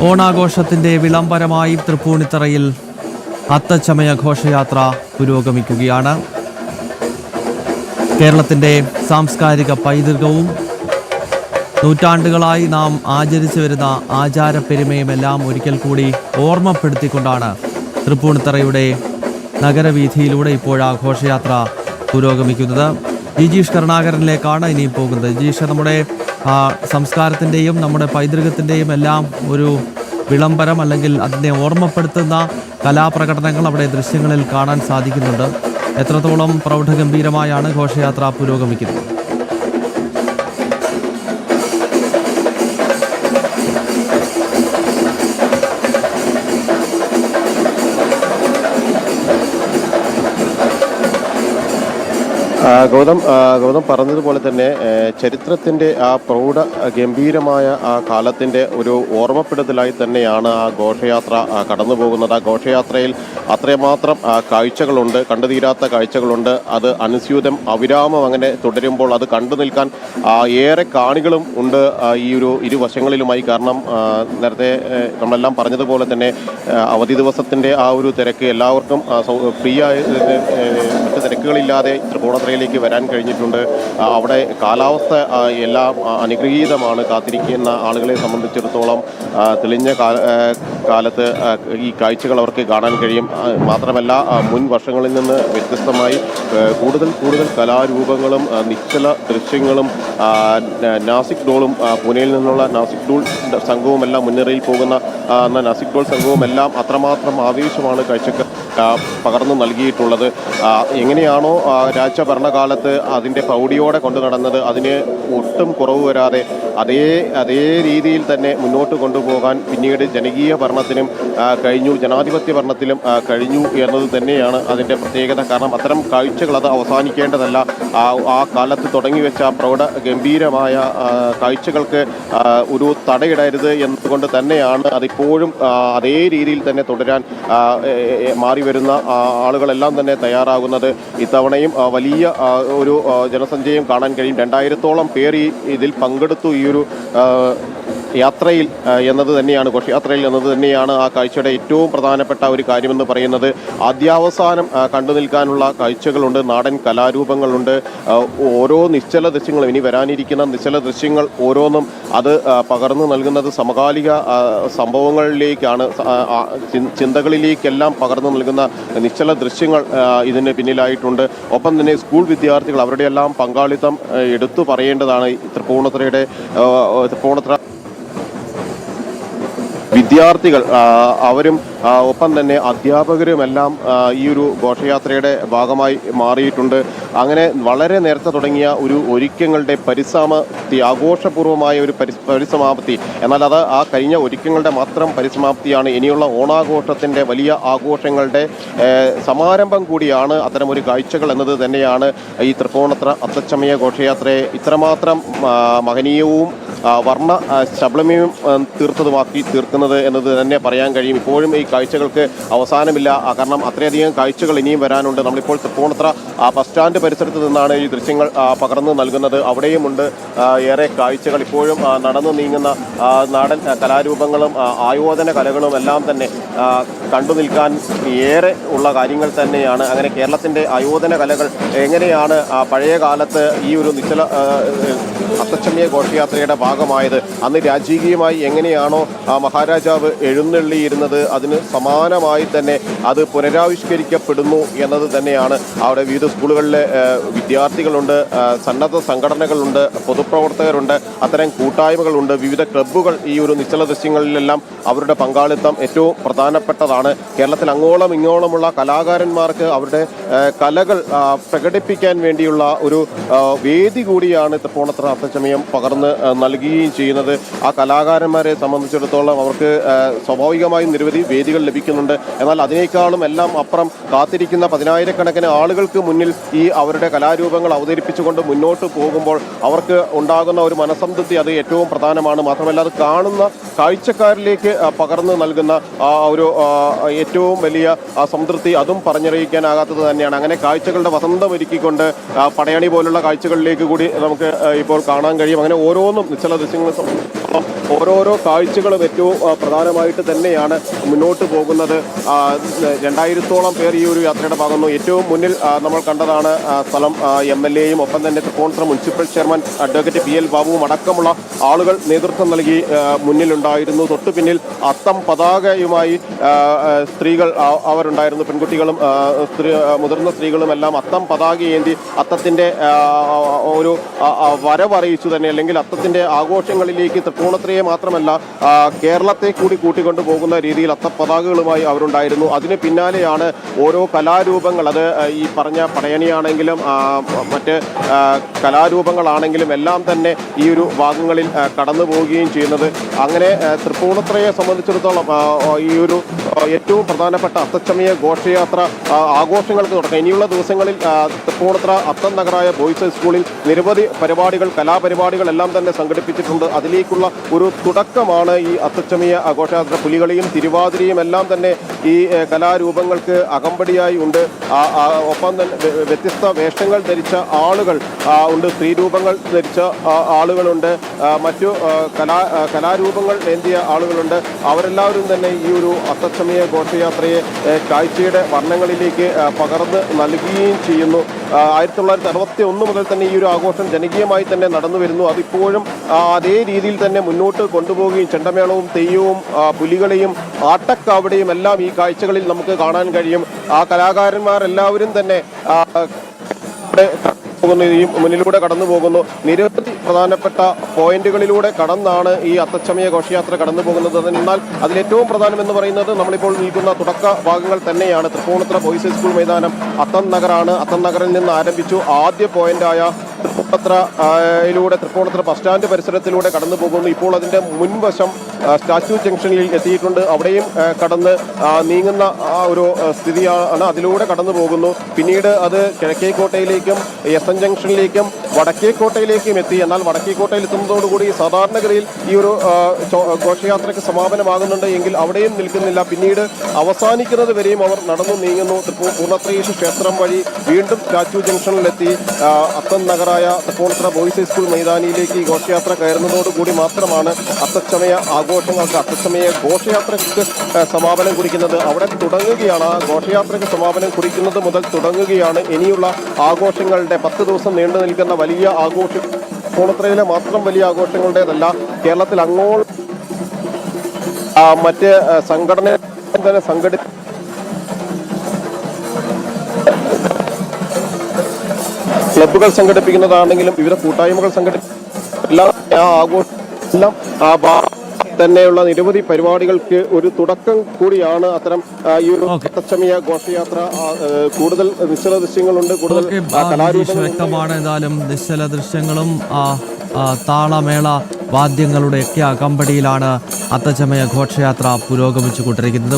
ഓണാഘോഷത്തിന്റെ വിളംബരമായി തൃപ്പൂണിത്തറയിൽ അത്തച്ചമയ ഘോഷയാത്ര പുരോഗമിക്കുകയാണ്. കേരളത്തിന്റെ സാംസ്കാരിക പൈതൃകവും നൂറ്റാണ്ടുകളായി നാം ആചരിച്ചു വരുന്ന ആചാരപ്പെരുമയുമെല്ലാം ഒരിക്കൽ കൂടി ഓർമ്മപ്പെടുത്തിക്കൊണ്ടാണ് തൃപ്പൂണിത്തറയുടെ നഗരവീഥിയിലൂടെ ഇപ്പോൾ ആ ഘോഷയാത്ര പുരോഗമിക്കുന്നത്. ജിജീഷ് കരുണാകരനിലേക്കാണ് ഇനിയും പോകുന്നത്. ജിജീഷ്, നമ്മുടെ സംസ്കാരത്തിൻ്റെയും നമ്മുടെ പൈതൃകത്തിൻ്റെയും എല്ലാം ഒരു വിളംബരം അല്ലെങ്കിൽ അതിനെ ഓർമ്മപ്പെടുത്തുന്ന കലാപ്രകടനങ്ങൾ അവിടെ ദൃശ്യങ്ങളിൽ കാണാൻ സാധിക്കുന്നുണ്ട്. എത്രത്തോളം പ്രൗഢഗംഭീരമായാണ് ഘോഷയാത്ര പുരോഗമിക്കുന്നത്? ഗൗതം പറഞ്ഞതുപോലെ തന്നെ ചരിത്രത്തിൻ്റെ ആ പ്രൗഢ ഗംഭീരമായ ആ കാലത്തിൻ്റെ ഒരു ഓർമ്മപ്പെടുത്തലായി തന്നെയാണ് ആ ഘോഷയാത്ര കടന്നു പോകുന്നത്. ആ ഘോഷയാത്രയിൽ അത്രമാത്രം കാഴ്ചകളുണ്ട്, കണ്ടുതീരാത്ത കാഴ്ചകളുണ്ട്. അത് അനുസ്യൂതം അവിരാമം അങ്ങനെ തുടരുമ്പോൾ അത് കണ്ടു നിൽക്കാൻ ഏറെ കാണികളും ഉണ്ട് ഈ ഒരു ഇരുവശങ്ങളിലുമായി. കാരണം നേരത്തെ നമ്മളെല്ലാം പറഞ്ഞതുപോലെ തന്നെ അവധി ദിവസത്തിൻ്റെ ആ ഒരു തിരക്ക് എല്ലാവർക്കും ഫ്രീ ആയ മറ്റ് തിരക്കുകളില്ലാതെ തൃപ്പൂണിത്തുറയിലേക്ക് വരാൻ കഴിഞ്ഞിട്ടുണ്ട്. അവിടെ കാലാവസ്ഥ എല്ലാം അനുഗ്രഹീതമാണ്. കാത്തിരിക്കുന്ന ആളുകളെ സംബന്ധിച്ചിടത്തോളം തെളിഞ്ഞ കാലത്ത് ഈ കാഴ്ചകൾ അവർക്ക് കാണാൻ കഴിയും. മാത്രമല്ല മുൻ വർഷങ്ങളിൽ നിന്ന് വ്യത്യസ്തമായി കൂടുതൽ കലാരൂപങ്ങളും നിശ്ചല ദൃശ്യങ്ങളും നാസിക് ഡോളും പൂനെയിൽ നിന്നുള്ള നാസിക് ഡോൾ സംഘവുമെല്ലാം മുൻനിരയിൽ പോകുന്ന നാസിക് ഡോൾ സംഘവുമെല്ലാം അത്രമാത്രം ആവേശമാണ് കാഴ്ചക്ക് പകർന്നു നൽകിയിട്ടുള്ളത്. എങ്ങനെയാണോ രാജ്യ ഭരണകാലത്ത് അതിൻ്റെ പ്രൗഢിയോടെ കൊണ്ടു നടന്നത്, അതിന് ഒട്ടും കുറവ് വരാതെ അതേ രീതിയിൽ തന്നെ മുന്നോട്ട് കൊണ്ടുപോകാൻ പിന്നീട് ജനകീയ ഭരണത്തിനും കഴിഞ്ഞു, ജനാധിപത്യ ഭരണത്തിലും കഴിഞ്ഞു എന്നത് തന്നെയാണ് അതിൻ്റെ പ്രത്യേകത. കാരണം അത്തരം കാഴ്ചകൾ അത് അവസാനിക്കേണ്ടതല്ല. ആ കാലത്ത് തുടങ്ങിവെച്ച പ്രൗഢ ഗംഭീരമായ കാഴ്ചകൾക്ക് ഒരു തടയിടരുത് എന്നതുകൊണ്ട് തന്നെയാണ് അതിപ്പോഴും അതേ രീതിയിൽ തന്നെ തുടരാൻ മാറി വരുന്ന ആളുകളെല്ലാം തന്നെ തയ്യാറാകുന്നത്. ഇത്തവണയും വലിയ ഒരു ജനസഞ്ചയം കാണാൻ കഴിയും. 2000-ഓളം പേർ ഇതിൽ പങ്കെടുത്തു ഈ ഒരു യാത്രയിൽ എന്നത് തന്നെയാണ്, ഘോഷയാത്രയിൽ എന്നത് തന്നെയാണ് ആ കാഴ്ചയുടെ ഏറ്റവും പ്രധാനപ്പെട്ട ഒരു കാര്യമെന്ന് പറയുന്നത്. ആദ്യാവസാനം കണ്ടു നിൽക്കാനുള്ള കാഴ്ചകളുണ്ട്, നാടൻ കലാരൂപങ്ങളുണ്ട്. ഓരോ നിശ്ചല ദൃശ്യങ്ങളും, ഇനി വരാനിരിക്കുന്ന നിശ്ചല ദൃശ്യങ്ങൾ ഓരോന്നും അത് പകർന്നു നൽകുന്നത് സമകാലിക സംഭവങ്ങളിലേക്കാണ്, ചിന്തകളിലേക്കെല്ലാം പകർന്നു നൽകുന്ന നിശ്ചല ദൃശ്യങ്ങൾ ഇതിന് പിന്നിലായിട്ടുണ്ട്. ഒപ്പം തന്നെ സ്കൂൾ വിദ്യാർത്ഥികൾ അവരുടെയെല്ലാം പങ്കാളിത്തം എടുത്തു പറയേണ്ടതാണ്. തൃപ്പൂണിത്തുറ വിദ്യാർത്ഥികൾ അവരും ഒപ്പം തന്നെ അധ്യാപകരുമെല്ലാം ഈ ഒരു ഘോഷയാത്രയുടെ ഭാഗമായി മാറിയിട്ടുണ്ട്. അങ്ങനെ വളരെ നേരത്തെ തുടങ്ങിയ ഒരു ഒരുക്കങ്ങളുടെ പരിസമാപ്തി, ആഘോഷപൂർവമായ ഒരു പരിസമാപ്തി. എന്നാൽ അത് ആ കഴിഞ്ഞ ഒരുക്കങ്ങളുടെ മാത്രം പരിസമാപ്തിയാണ്. ഇനിയുള്ള ഓണാഘോഷത്തിൻ്റെ വലിയ ആഘോഷങ്ങളുടെ സമാരംഭം കൂടിയാണ് അത്തരമൊരു കാഴ്ചകൾ എന്നത് തന്നെയാണ് ഈ തൃപ്പൂണിത്തുറ അത്തച്ചമയ ഘോഷയാത്രയെ ഇത്രമാത്രം മഹനീയവും വർണ്ണ ശബളമയും തീർക്കുന്നത് എന്നത് തന്നെ പറയാൻ കഴിയും. ഇപ്പോഴും ഈ കാഴ്ചകൾക്ക് അവസാനമില്ല. കാരണം അത്രയധികം കാഴ്ചകൾ ഇനിയും വരാനുണ്ട്. നമ്മളിപ്പോൾ തൃപ്പൂണിത്തുറ ബസ് സ്റ്റാൻഡ് പരിസരത്ത് നിന്നാണ് ഈ ദൃശ്യങ്ങൾ പകർന്നു നൽകുന്നത്. അവിടെയുമുണ്ട് ഏറെ കാഴ്ചകൾ. ഇപ്പോഴും നടന്നു നീങ്ങുന്ന നാടൻ കലാരൂപങ്ങളും ആയോധന കലകളും എല്ലാം തന്നെ കണ്ടു നിൽക്കാൻ ഏറെ ഉള്ള കാര്യങ്ങൾ തന്നെയാണ്. അങ്ങനെ കേരളത്തിൻ്റെ ആയോധന കലകൾ എങ്ങനെയാണ് പഴയ കാലത്ത് ഈ ഒരു നിശ്ചല അത്തച്ചമയ ഘോഷയാത്രയുടെ ഭാഗമായത്, അന്ന് രാജകീയമായി എങ്ങനെയാണോ മഹാരാജാവ് എഴുന്നള്ളിയിരുന്നത് അതിന് സമാനമായി തന്നെ അത് പുനരാവിഷ്കരിക്കപ്പെടുന്നു എന്നത് തന്നെയാണ്. അവിടെ വിവിധ സ്കൂളുകളിലെ വിദ്യാർത്ഥികളുണ്ട്, സന്നദ്ധ സംഘടനകളുണ്ട്, പൊതുപ്രവർത്തകരുണ്ട്, അത്തരം കൂട്ടായ്മകളുണ്ട്, വിവിധ ക്ലബ്ബുകൾ ഈ ഒരു നിശ്ചല ദൃശ്യങ്ങളിലെല്ലാം അവരുടെ പങ്കാളിത്തം ഏറ്റവും പ്രധാനപ്പെട്ടതാണ്. കേരളത്തിൽ അങ്ങോളം ഇങ്ങോളമുള്ള കലാകാരന്മാർക്ക് അവരുടെ കലകൾ പ്രകടിപ്പിക്കാൻ വേണ്ടിയുള്ള ഒരു വേദി കൂടിയാണ് തൃപ്പൂണിത്തുറ അത്തച്ചമയം പകർന്ന് നൽകുകയും ചെയ്യുന്നത്. ആ കലാകാരന്മാരെ സംബന്ധിച്ചിടത്തോളം അവർക്ക് സ്വാഭാവികമായും നിരവധി വേദികൾ ലഭിക്കുന്നുണ്ട്. എന്നാൽ അതിനേക്കാളും എല്ലാം അപ്പുറം കാത്തിരിക്കുന്ന 10,000-കണക്കിന് ആളുകൾക്ക് മുന്നിൽ ഈ അവരുടെ കലാരൂപങ്ങൾ അവതരിപ്പിച്ചുകൊണ്ട് മുന്നോട്ട് പോകുമ്പോൾ അവർക്ക് ഉണ്ടാകുന്ന ഒരു മനസ്സംതൃപ്തി അത് ഏറ്റവും പ്രധാനമാണ്. മാത്രമല്ല മാത്രമല്ല അത് കാണുന്ന കാഴ്ചക്കാരിലേക്ക് പകർന്നു നൽകുന്ന ഒരു ഏറ്റവും വലിയ സംതൃപ്തി അതും പറഞ്ഞറിയിക്കാനാകാത്തത് തന്നെയാണ്. അങ്ങനെ കാഴ്ചകളുടെ വസന്തം ഒരുക്കിക്കൊണ്ട് പടയണി പോലുള്ള കാഴ്ചകളിലേക്ക് കൂടി നമുക്ക് ഇപ്പോൾ കാണാൻ കഴിയും. അങ്ങനെ ഓരോന്നും ചില ദൃശ്യങ്ങൾ ഓരോരോ കാഴ്ചകളും ഏറ്റവും പ്രധാനമായിട്ട് തന്നെയാണ് മുന്നോട്ട് പോകുന്നത്. 2000-ഓളം പേർ ഈ ഒരു യാത്രയുടെ ഭാഗന്നു. ഏറ്റവും മുന്നിൽ നമ്മൾ കണ്ടതാണ് സ്ഥലം MLA-യും ഒപ്പം തന്നെ Thrippunithura municipal chairman advocate PL ബാബുവും അടക്കമുള്ള ആളുകൾ നേതൃത്വം നൽകി മുന്നിലുണ്ടായിരുന്നു. തൊട്ടു പിന്നിൽ അത്തം പതാകയുമായി സ്ത്രീകൾ അവരുണ്ടായിരുന്നു. പെൺകുട്ടികളും മുതിർന്ന സ്ത്രീകളും എല്ലാം അത്തം പതാകയേന്തി അത്തത്തിൻ്റെ ഒരു വരവറിയിച്ചു തന്നെ, അല്ലെങ്കിൽ അത്തത്തിൻ്റെ ആഘോഷങ്ങളിലേക്ക് തൃപ്പൂണിത്തുറയെ മാത്രമല്ല കേരളത്തെ കൂടി കൂട്ടിക്കൊണ്ടു പോകുന്ന രീതിയിൽ അത്തപ്പതാകകളുമായി അവരുണ്ടായിരുന്നു. അതിന് പിന്നാലെയാണ് ഓരോ കലാരൂപങ്ങൾ, അത് ഈ പറഞ്ഞ പടയണിയാണെങ്കിലും മറ്റ് കലാരൂപങ്ങളാണെങ്കിലും എല്ലാം തന്നെ ഈ ഒരു ഭാഗങ്ങളിൽ കടന്നു പോവുകയും ചെയ്യുന്നത്. അങ്ങനെ തൃപ്പൂണിത്തുറയെ സംബന്ധിച്ചിടത്തോളം ഈ ഒരു ഏറ്റവും പ്രധാനപ്പെട്ട അത്തച്ചമയ ഘോഷയാത്ര ആഘോഷങ്ങൾക്ക് തുടക്കം. ഇനിയുള്ള ദിവസങ്ങളിൽ തൃപ്പൂണിത്തുറ അത്തം നഗറായ ബോയ്സ് ഹൈസ്കൂളിൽ നിരവധി പരിപാടികൾ, കലാപരിപാടികൾ എല്ലാം തന്നെ സംഘടിപ്പിച്ചിട്ടുണ്ട്. അതിലേക്കുള്ള ഒരു തുടക്കമാണ് ഈ അത്തച്ചമയ ഘോഷയാത്ര. പുലികളിയും തിരുവാതിരയും എല്ലാം തന്നെ ഈ കലാരൂപങ്ങൾക്ക് അകമ്പടിയായി ഉണ്ട്. ഒപ്പം തന്നെ വ്യത്യസ്ത വേഷങ്ങൾ ധരിച്ച ആളുകൾ ഉണ്ട്, സ്ത്രീരൂപങ്ങൾ ധരിച്ച ആളുകളുണ്ട്, മറ്റു കലാരൂപങ്ങൾ ഏന്തിയ ആളുകളുണ്ട്. അവരെല്ലാവരും തന്നെ ഈ ഒരു അത്തച്ചമയ ഘോഷയാത്രയെ കാഴ്ചയുടെ വർണ്ണങ്ങളിലേക്ക് പകർന്ന് നൽകുകയും ചെയ്യുന്നു. 1961 മുതൽ തന്നെ ഈ ഒരു ആഘോഷം ജനകീയമായി തന്നെ നടന്നു വരുന്നു. അതിപ്പോഴും അതേ രീതിയിൽ തന്നെ മുന്നോട്ട് കൊണ്ടുപോവുകയും ചെണ്ടമേളവും തെയ്യവും പുലികളെയും ആട്ടക്കാവടിയും എല്ലാം ഈ കാഴ്ചകളിൽ നമുക്ക് കാണാൻ കഴിയും. ആ കലാകാരന്മാരെല്ലാവരും തന്നെ ഈ മുന്നിലൂടെ കടന്നു പോകുന്നു. നിരവധി പ്രധാനപ്പെട്ട പോയിന്റുകളിലൂടെ കടന്നാണ് ഈ അത്തച്ചമയ ഘോഷയാത്ര കടന്നു പോകുന്നത്. എന്നാൽ അതിലേറ്റവും പ്രധാനം എന്ന് പറയുന്നത് നമ്മളിപ്പോൾ നിൽക്കുന്ന തുടക്ക ഭാഗങ്ങൾ തന്നെയാണ്. തൃപ്പൂണിത്തുറ ബോയ്സ് ഹൈസ്കൂൾ മൈതാനം അത്തം നഗറാണ്. അത്തം നഗറിൽ നിന്ന് ആരംഭിച്ചു. ആദ്യ പോയിന്റായ തൃപ്പൂണിത്തുറ ബസ് സ്റ്റാൻഡ് പരിസരത്തിലൂടെ കടന്നു പോകുന്നു. ഇപ്പോൾ അതിന്റെ മുൻവശം സ്റ്റാച്യു ജംഗ്ഷനിൽ എത്തിയിട്ടുണ്ട്. അവിടെയും കടന്ന് നീങ്ങുന്ന ഒരു സ്ഥിതിയാണ്. അതിലൂടെ കടന്നു പോകുന്നു. പിന്നീട് അത് കിഴക്കേക്കോട്ടയിലേക്കും SN ജംഗ്ഷനിലേക്കും വടക്കേക്കോട്ടയിലേക്കും എത്തി. എന്നാൽ വടക്കേക്കോട്ടയിൽ എത്തുന്നതോടുകൂടി സാധാരണഗതിയിൽ ഈ ഒരു ഘോഷയാത്രയ്ക്ക് സമാപനമാകുന്നുണ്ട് എങ്കിൽ അവിടെയും നിൽക്കുന്നില്ല. പിന്നീട് അവസാനിക്കുന്നത് വരെയും അവർ നടന്നു നീങ്ങുന്നു. പൂർണ്ണത്രയീശ ക്ഷേത്രം വഴി വീണ്ടും സ്റ്റാച്യു ജംഗ്ഷനിലെത്തി അത്തം നഗറായ തൃപ്പൂണിത്തുറ ബോയ്സ് ഹൈസ്കൂൾ മൈതാനിയിലേക്ക് ഈ ഘോഷയാത്ര കയറുന്നതോടുകൂടി മാത്രമാണ് അത്തച്ചമയ ആഘോഷങ്ങൾക്ക്, അത്തച്ചമയ ഘോഷയാത്രയ്ക്ക് സമാപനം കുറിക്കുന്നത്. അവിടെ തുടങ്ങുകയാണ്. ആ ഘോഷയാത്രയ്ക്ക് സമാപനം കുറിക്കുന്നത് മുതൽ തുടങ്ങുകയാണ് ഇനിയുള്ള ആഘോഷങ്ങളുടെ 10 ദിവസം നീണ്ടു നിൽക്കുന്ന വലിയ ആഘോഷം. തൃപ്പൂണിത്തുറയിലെ മാത്രം വലിയ ആഘോഷങ്ങളുടേതല്ല, കേരളത്തിൽ അങ്ങോളം മറ്റ് സംഘടന തന്നെ ക്ലബ്ബുകൾ സംഘടിപ്പിക്കുന്നതാണെങ്കിലും വിവിധ കൂട്ടായ്മകൾ എല്ലാം തന്നെയുള്ള നിരവധി പരിപാടികൾക്ക് ഒരു തുടക്കം കൂടിയാണ് അത്തരം ഈ ഒരു അത്തച്ചമയ ഘോഷയാത്ര. കൂടുതൽ നിശ്ചല ദൃശ്യങ്ങളുണ്ട്, കൂടുതൽ കലാരൂപങ്ങൾ വ്യക്തമാണ്. എന്തായാലും നിശ്ചല ദൃശ്യങ്ങളും താളമേള വാദ്യങ്ങളുടെയൊക്കെ അകമ്പടിയിലാണ് അത്തച്ചമയ ഘോഷയാത്ര പുരോഗമിച്ചു കൊണ്ടിരിക്കുന്നത്.